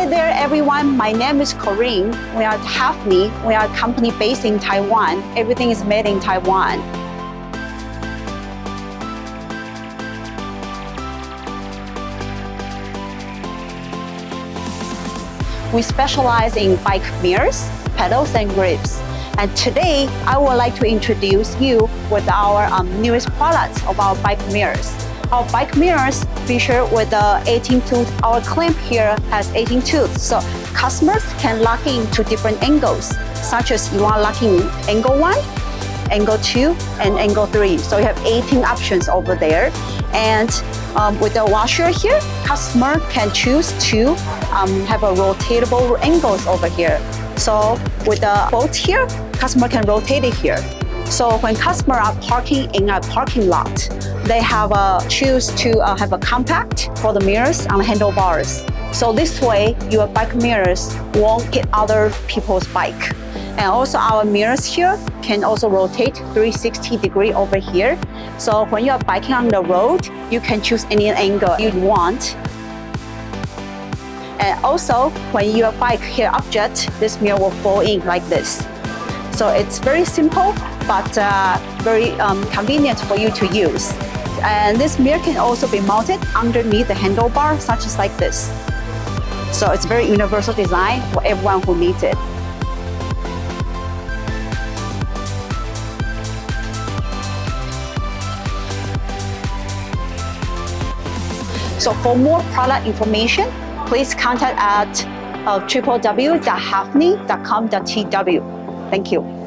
Hi there, everyone. My name is Corinne. We are Hafny. We are a company based in Taiwan. Everything is made in Taiwan. We specialize in bike mirrors, pedals, and grips. And today, I would like to introduce you with our newest products of our bike mirrors. Our bike mirrors feature with the 18 tooth. Our clamp here has 18 tooth, so customers can lock into different angles, such as you want locking angle 1, angle 2, and angle 3. So you have 18 options over there. And with the washer here, customer can choose to have a rotatable angles over here. So with the bolt here, customer can rotate it here. So when customer are parking in a parking lot, they have choose to have a compact for the mirrors on the handlebars. So this way, your bike mirrors won't hit other people's bike. And also our mirrors here can also rotate 360 degree over here. So when you are biking on the road, you can choose any angle you want. And also, when your bike hit object, this mirror will fall in like this. So it's very simple, but very convenient for you to use. And this mirror can also be mounted underneath the handlebar, such as like this. So it's very universal design for everyone who needs it. So for more product information, please contact at www.hafny.com.tw. Thank you.